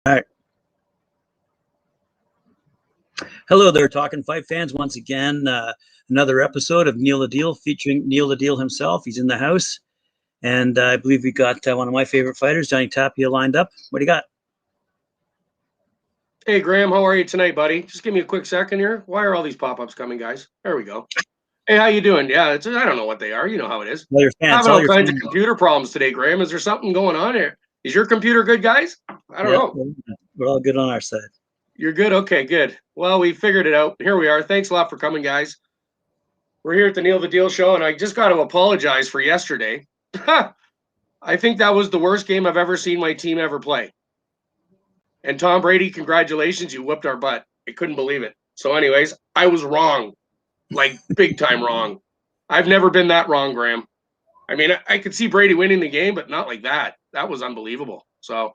All right. Hello there, Talkin' Fight fans. Once again, another episode of Neil the Deal featuring Neil the Deal himself. He's in the house. And I believe we got one of my favorite fighters, Johnny Tapia, lined up. What do you got? Hey, Graham, how are you tonight, buddy? Just give me a quick second here. Why are all these pop-ups coming, guys? There we go. Hey, how you doing? Yeah, I don't know what they are. You know how it is. All your fans. Having all kinds of computer problems today, Graham. Is there something going on here? Is your computer good, guys? I don't know. We're all good on our side. You're good? Okay, good. Well, we figured it out. Here we are. Thanks a lot for coming, guys. We're here at the Neil the Deal show, and I just got to apologize for yesterday. I think that was the worst game I've ever seen my team ever play. And Tom Brady, congratulations. You whipped our butt. I couldn't believe it. So anyways, I was wrong, like big time wrong. I've never been that wrong, Graham. I mean, I could see Brady winning the game, but not like that. That was unbelievable. So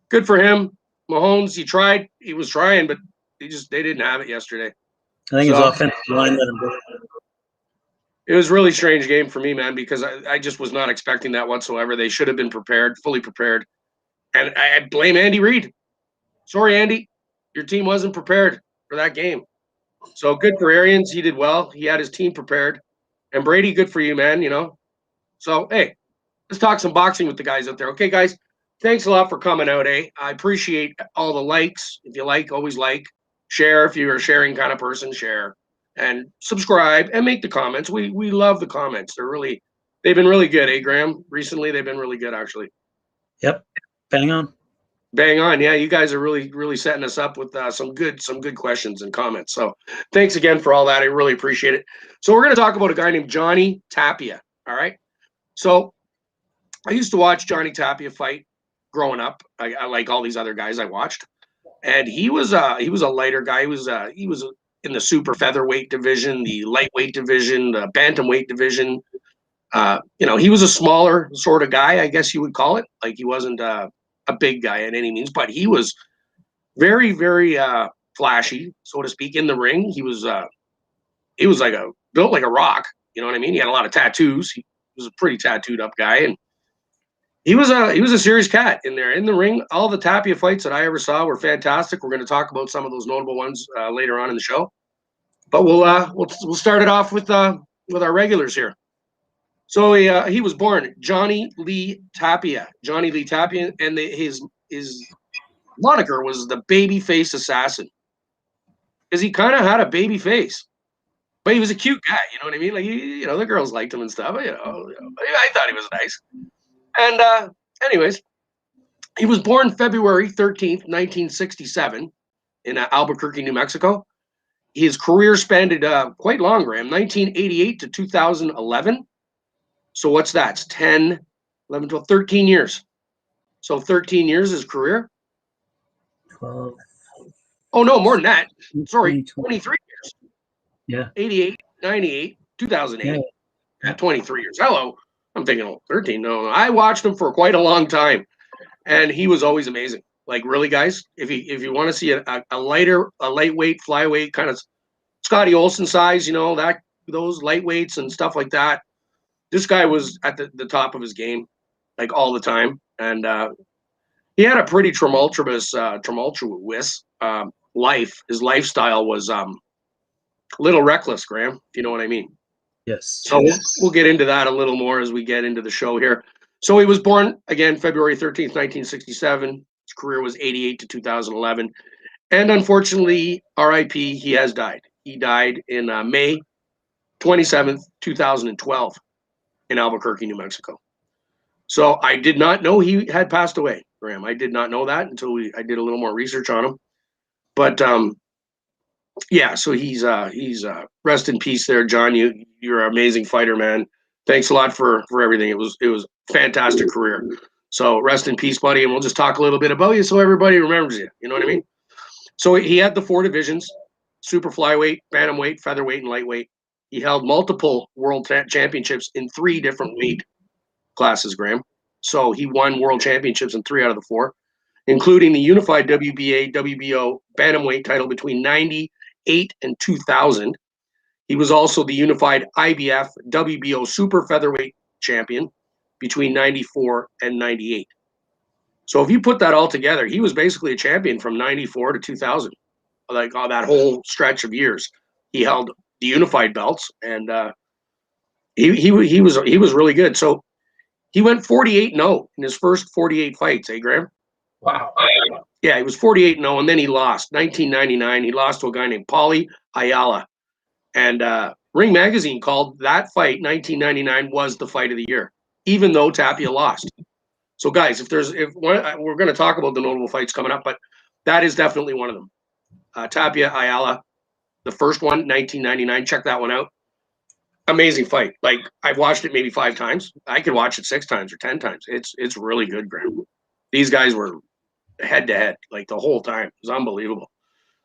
good for him. Mahomes, he was trying, but they didn't have it yesterday. I think his offensive line let him go. It was a really strange game for me, man, because I just was not expecting that whatsoever. They should have been prepared, fully prepared. And I blame Andy Reid. Sorry, Andy, your team wasn't prepared for that game. So good for Arians. He did well. He had his team prepared. And Brady, good for you, man, So, hey, let's talk some boxing with the guys out there. Okay, guys, thanks a lot for coming out, eh? I appreciate all the likes. If you like, always like. Share if you're a sharing kind of person, share. And subscribe and make the comments. We love the comments. They've been really good, eh, Graham? Recently, they've been really good, actually. Yep. Bang on. Bang on. Yeah, you guys are really setting us up with some good questions and comments. So thanks again for all that. I really appreciate it. So we're going to talk about a guy named Johnny Tapia. All right. So I used to watch Johnny Tapia fight growing up. I like all these other guys I watched. And he was a lighter guy. He was in the super featherweight division, the lightweight division, the bantamweight division. He was a smaller sort of guy, I guess you would call it. Like he wasn't a big guy in any means, but he was very, very flashy, so to speak, in the ring. He was built like a rock. You know what I mean? He had a lot of tattoos. He was a pretty tattooed up guy, and he was a serious cat in there in the ring. All the Tapia fights that I ever saw were fantastic. We're going to talk about some of those notable ones later on in the show, but we'll start it off with our regulars here. So he was born Johnny Lee Tapia. Johnny Lee Tapia, and his moniker was the babyface assassin, because he kind of had a baby face, but he was a cute guy. You know what I mean? Like the girls liked him and stuff. I thought he was nice. And anyways, he was born February 13th, 1967, in Albuquerque, New Mexico. His career spanned quite long, Graham, 1988 to 2011. So what's that? It's 10, 11, 12, 13 years. So 13 years his career. 12. Oh, no, more than that. Sorry, 23 years. Yeah. 88, 98, 2008. Yeah. 23 years. Hello. I'm thinking, 13. No, I watched him for quite a long time. And he was always amazing. Like, really, guys, if you want to see a lightweight, flyweight, kind of Scotty Olsen size, those lightweights and stuff like that, this guy was at the top of his game, like, all the time. And he had a pretty tumultuous life. His lifestyle was a little reckless, Graham, if you know what I mean. Yes. So we'll get into that a little more as we get into the show here. So he was born, again, February 13th, 1967. His career was 88 to 2011. And unfortunately, RIP, he has died. He died in May 27th, 2012 in Albuquerque, New Mexico. So I did not know he had passed away, Graham. I did not know that until I did a little more research on him. But yeah, so he's rest in peace there, John. You're an amazing fighter, man. Thanks a lot for everything. It was a fantastic career. So rest in peace, buddy. And we'll just talk a little bit about you so everybody remembers you. You know what I mean? So he had the 4 divisions: super flyweight, bantamweight, featherweight, and lightweight. He held multiple world championships in 3 different weight classes, Graham. So he won world championships in 3 out of the 4, including the unified WBA, WBO bantamweight title between 98 and 2000. He was also the unified IBF WBO super featherweight champion between 94 and 98. So if you put that all together, he was basically a champion from 94 to 2000, like on that whole stretch of years. He held the unified belts, and he was really good. So he went 48-0 in his first 48 fights, Graham? Wow. Yeah, he was 48-0, and then he lost. 1999, he lost to a guy named Paulie Ayala. And Ring Magazine called that fight, 1999, was the fight of the year, even though Tapia lost. So, guys, we're going to talk about the notable fights coming up, but that is definitely one of them. Tapia Ayala, the first one, 1999. Check that one out. Amazing fight. Like, I've watched it maybe 5 times. I could watch it 6 times or 10 times. It's really good, Graham. These guys were head to head like the whole time. It was unbelievable.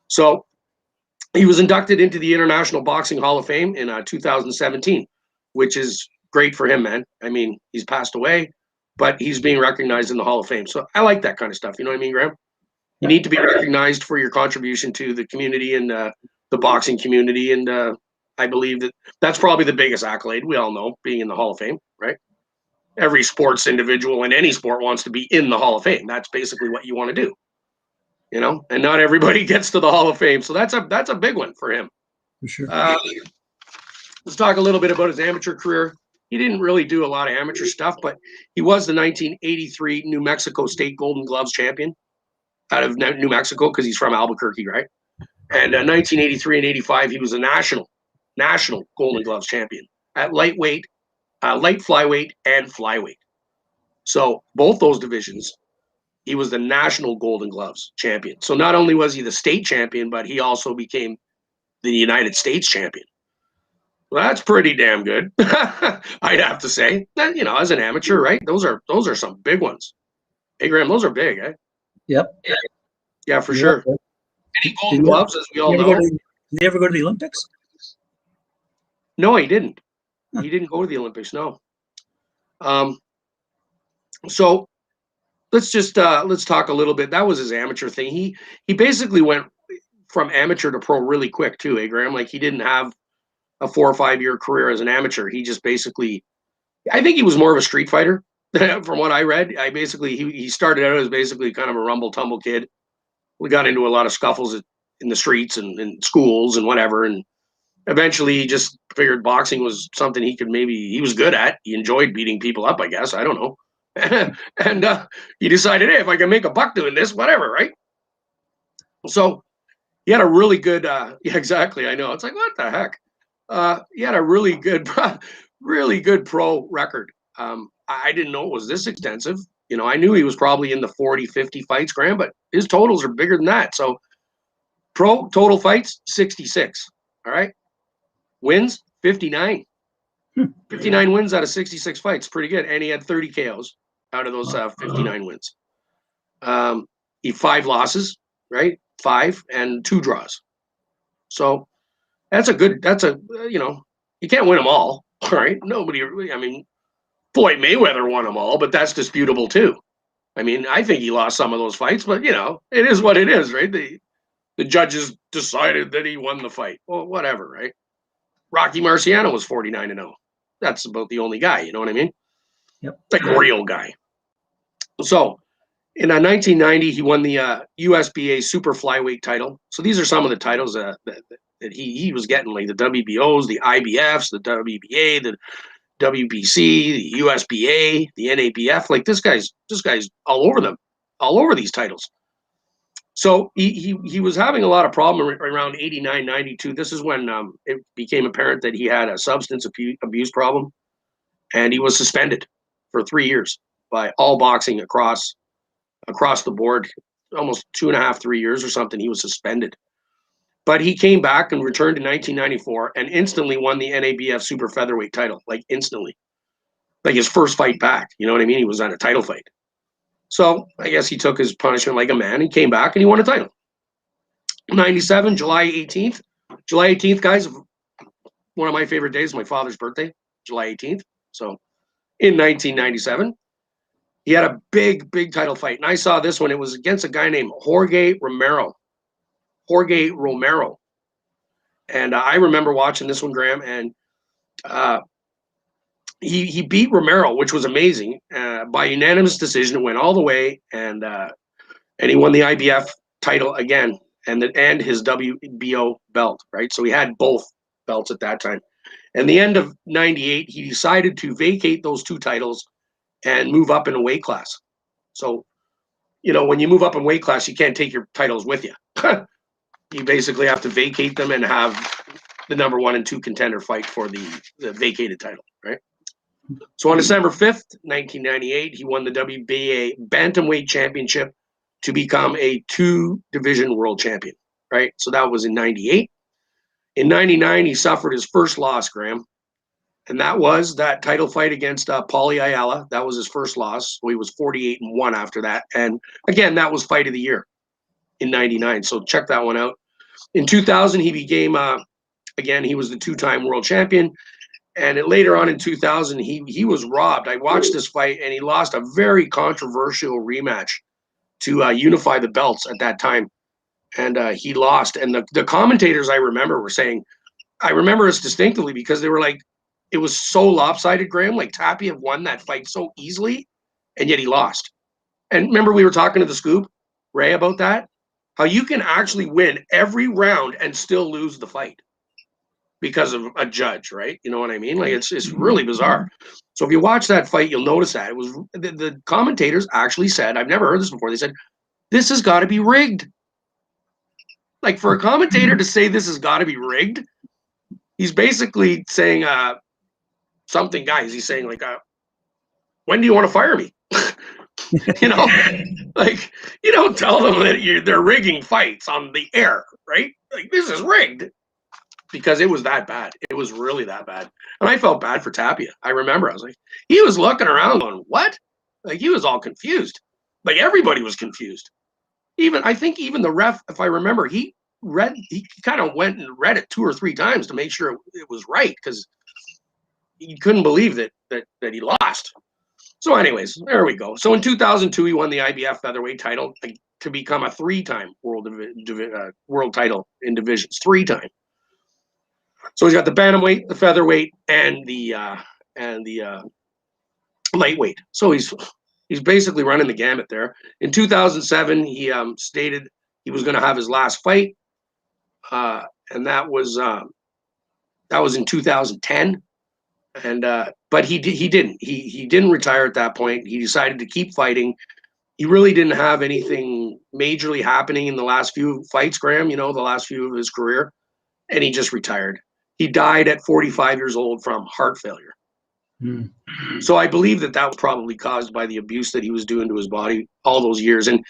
So he was inducted into the International Boxing Hall of Fame in 2017, which is great for him, man. I mean, he's passed away, but he's being recognized in the Hall of Fame. So I like that kind of stuff. You know what I mean, Graham? You need to be recognized for your contribution to the community and the boxing community. And I believe that's probably the biggest accolade. We all know, being in the Hall of Fame, right? Every sports individual in any sport wants to be in the Hall of Fame. That's basically what you want to do, you know, and not everybody gets to the Hall of Fame. So that's a big one for him. For sure. Let's talk a little bit about his amateur career. He didn't really do a lot of amateur stuff, but he was the 1983 New Mexico State Golden Gloves champion out of New Mexico, because he's from Albuquerque, right? And 1983 and 85, he was a national Golden Gloves champion at lightweight, light flyweight, and flyweight. So both those divisions, he was the national Golden Gloves champion. So not only was he the state champion, but he also became the United States champion. Well, that's pretty damn good, I'd have to say. That, you know, as an amateur, right? Those are some big ones. Hey, Graham, those are big, eh? Yep. Yeah, for sure. Any Golden Gloves, as we all know. Did he ever go to the Olympics? No, he didn't. He didn't go to the Olympics. No. So let's talk a little bit. That was his amateur thing. He basically went from amateur to pro really quick too, Graham? Like, he didn't have a 4 or 5 year career as an amateur. He just basically, I think he was more of a street fighter from what I read. He started out as basically kind of a rumble tumble kid. We got into a lot of scuffles in the streets and in schools and whatever. And eventually he just figured boxing was something he was good at. He enjoyed beating people up, I guess. I don't know. And he decided, hey, if I can make a buck doing this, whatever, right? So he had a really good, yeah, exactly. I know. It's like, what the heck? He had a really good pro record. I didn't know it was this extensive. You know, I knew he was probably in the 40, 50 fights, Graham, but his totals are bigger than that. So pro total fights, 66. All right. Wins, 59. 59 wins out of 66 fights. Pretty good. And he had 30 KOs out of those 59 wins. He had 5 losses, right? 5 and 2 draws. So that's you know, you can't win them all. All right. Nobody, I mean, Floyd Mayweather won them all, but that's disputable too. I mean, I think he lost some of those fights, but you know, it is what it is, right? The judges decided that he won the fight. Well, whatever, right? Rocky Marciano was 49-0. That's about the only guy, you know what I mean? Yep. Like a real guy. So in 1990, he won the USBA super flyweight title. So these are some of the titles that he was getting, like the WBOs, the IBFs, the WBA, the WBC, the USBA, the NABF. Like this guy's all over them, all over these titles. So he was having a lot of problem around 89, 92. This is when it became apparent that he had a substance abuse problem, and he was suspended for 3 years by all boxing across the board. Almost 2.5, 3 years or something. He was suspended. But he came back and returned in 1994 and instantly won the NABF super featherweight title, like instantly. Like his first fight back. You know what I mean? He was on a title fight. So I guess he took his punishment like a man. He came back and he won a title. 97, July 18th. July 18th, guys, one of my favorite days, my father's birthday, July 18th. So in 1997, he had a big title fight. And I saw this one. It was against a guy named Jorge Romero. And I remember watching this one, Graham, and he beat Romero, which was amazing, by unanimous decision. It went all the way, and he won the IBF title again, and his WBO belt, right? So he had both belts at that time. And the end of '98, he decided to vacate those two titles and move up in a weight class. So, when you move up in weight class, you can't take your titles with you. You basically have to vacate them and have the number 1 and 2 contender fight for the vacated title, right? So on December 5th, 1998, he won the WBA Bantamweight Championship to become a 2-division world champion, right? So that was in '98. In '99, he suffered his first loss, Graham, and that was that title fight against Paulie Ayala. That was his first loss. So he was 48-1 after that. And again, that was fight of the year in '99. So check that one out. In 2000, he became, again, he was the 2-time world champion. And later on in 2000, he was robbed. I watched this fight, and he lost a very controversial rematch to unify the belts at that time. And he lost. And the commentators, I remember, were saying, I remember this distinctly because they were like, it was so lopsided, Graham. Like, Tapia won that fight so easily, and yet he lost. And remember, we were talking to the Scoop, Ray, about that? How you can actually win every round and still lose the fight because of a judge, right? You know what I mean? Like, it's really bizarre. So if you watch that fight, you'll notice that. It was the commentators actually said, I've never heard this before, they said, this has got to be rigged. Like, for a commentator to say this has got to be rigged, he's basically saying something, guys. He's saying, like, when do you want to fire me? Like, you don't tell them that they're rigging fights on the air, right? Like, this is rigged. Because it was that bad. It was really that bad. And I felt bad for Tapia. I remember I was like, he was looking around going, what? Like, he was all confused. Like, everybody was confused. I think even the ref, if I remember, he kind of went and read it 2 or 3 times to make sure it was right, because he couldn't believe that he lost. So anyways, there we go. So in 2002, he won the IBF featherweight title to become a 3-time world title in divisions. 3-time. So he's got the bantamweight, the featherweight, and the lightweight. So he's basically running the gamut there. In 2007, he stated he was going to have his last fight, and that was in 2010. And but he didn't. He didn't retire at that point. He decided to keep fighting. He really didn't have anything majorly happening in the last few fights, Graham. The last few of his career, and he just retired. He died at 45 years old from heart failure. So I believe that was probably caused by the abuse that he was doing to his body all those years. And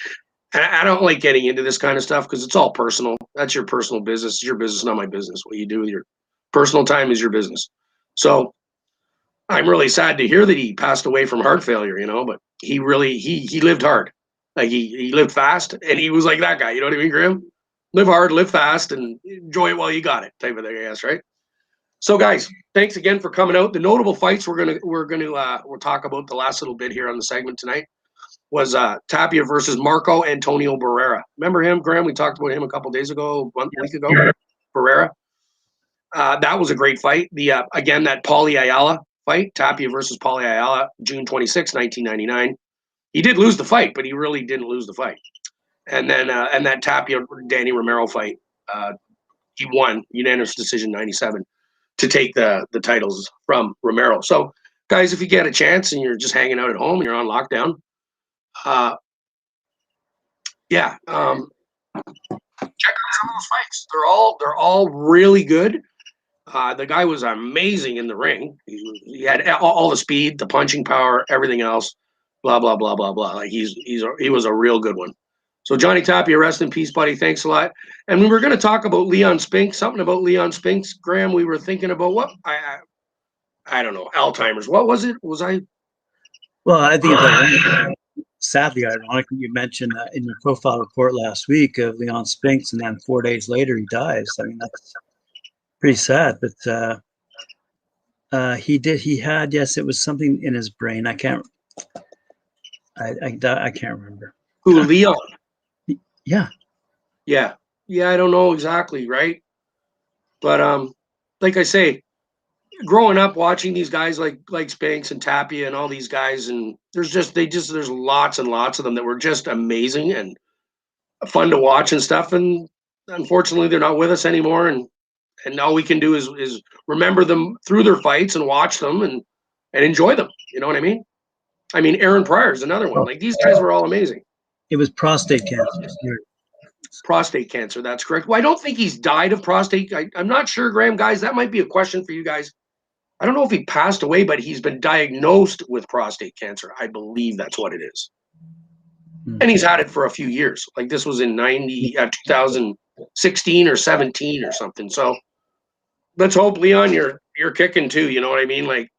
I don't like getting into this kind of stuff because it's all personal. That's your personal business. It's your business, not my business. What you do with your personal time is your business. So I'm really sad to hear that he passed away from heart failure, but he really, he lived hard. Like, he lived fast, and he was like that guy. You know what I mean, Graham? Live hard, live fast, and enjoy it while you got it, type of thing, I guess, right? So, guys, thanks again for coming out. The notable fights we'll talk about the last little bit here on the segment tonight was Tapia versus Marco Antonio Barrera. Remember him, Graham? We talked about him a couple days ago, 1 week ago. Barrera. That was a great fight. Again, that Paulie Ayala fight, Tapia versus Paulie Ayala, June 26, 1999. He did lose the fight, but he really didn't lose the fight. And then and that Tapia Danny Romero fight, he won unanimous decision 97 to take the titles from Romero. So, guys, if you get a chance and you're just hanging out at home and you're on lockdown, check out some of those fights. They're all really good. The guy was amazing in the ring. He had all the speed, the punching power, everything else. Blah blah blah blah blah. Like, he was a real good one. So, Johnny Tapia, rest in peace, buddy. Thanks a lot. And we were going to talk about Leon Spinks, something about Leon Spinks, Graham. We were thinking about what I don't know, Alzheimer's. What was it? Was I? Well, I think it's sadly ironic that you mentioned in your profile report last week of Leon Spinks, and then 4 days later he dies. I mean, that's pretty sad. But he had, yes, it was something in his brain. I can't remember. Who, Leon? Yeah. I don't know exactly, right? But like I say, growing up watching these guys like Spanks and Tapia and all these guys, and there's lots and lots of them that were just amazing and fun to watch and stuff. And unfortunately, they're not with us anymore. And all we can do is remember them through their fights and watch them and enjoy them. You know what I mean? I mean, Aaron Pryor is another one. Like, these guys were all amazing. It was prostate cancer. Prostate cancer, that's correct. Well, I don't think he's died of prostate. I'm not sure, Graham, guys. That might be a question for you guys. I don't know if he passed away, but he's been diagnosed with prostate cancer. I believe that's what it is. And he's had it for a few years. Like, this was in 2016 or 17 or something. So let's hope, Leon, you're kicking too. You know what I mean? Like,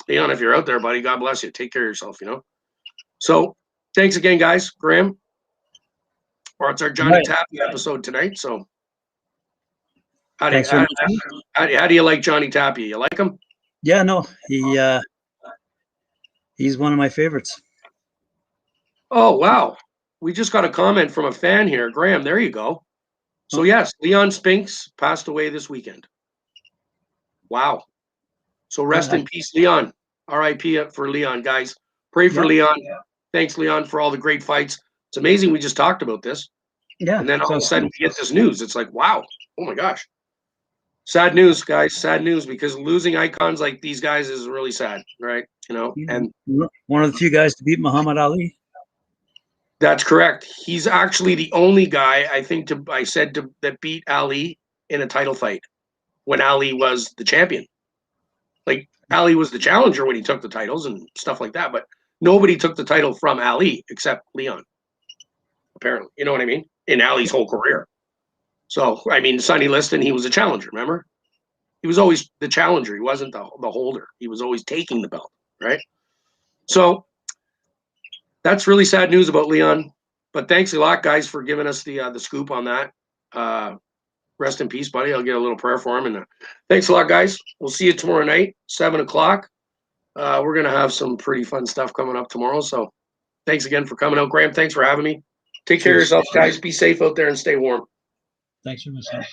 Leon, if you're out there, buddy, God bless you. Take care of yourself, you know? So thanks again, guys. Graham. Or it's our Johnny Tapia episode tonight. So how do you like Johnny Tapia? You like him? Yeah, no, he's one of my favorites. Oh, wow. We just got a comment from a fan here. Graham, there you go. So yes, Leon Spinks passed away this weekend. Wow. So rest in peace, Leon. R.I.P. for Leon, guys. Pray for Leon. Thanks, Leon, for all the great fights. It's amazing we just talked about this. Yeah. And then all of a sudden we get this news. It's like, wow. Oh my gosh. Sad news, guys. Sad news, because losing icons like these guys is really sad, right? You know, and one of the few guys to beat Muhammad Ali. That's correct. He's actually the only guy, I think, that beat Ali in a title fight when Ali was the champion. Like, Ali was the challenger when he took the titles and stuff like that, but nobody took the title from Ali except Leon, apparently. You know what I mean? In Ali's whole career. So, I mean, Sonny Liston, he was a challenger, remember? He was always the challenger. He wasn't the holder. He was always taking the belt, right? So that's really sad news about Leon. But thanks a lot, guys, for giving us the scoop on that. Rest in peace, buddy. I'll get a little prayer for him. And thanks a lot, guys. We'll see you tomorrow night, 7 o'clock. We're going to have some pretty fun stuff coming up tomorrow. So thanks again for coming out. Graham, thanks for having me. Take care of yourselves, guys. Be safe out there and stay warm. Thanks for listening.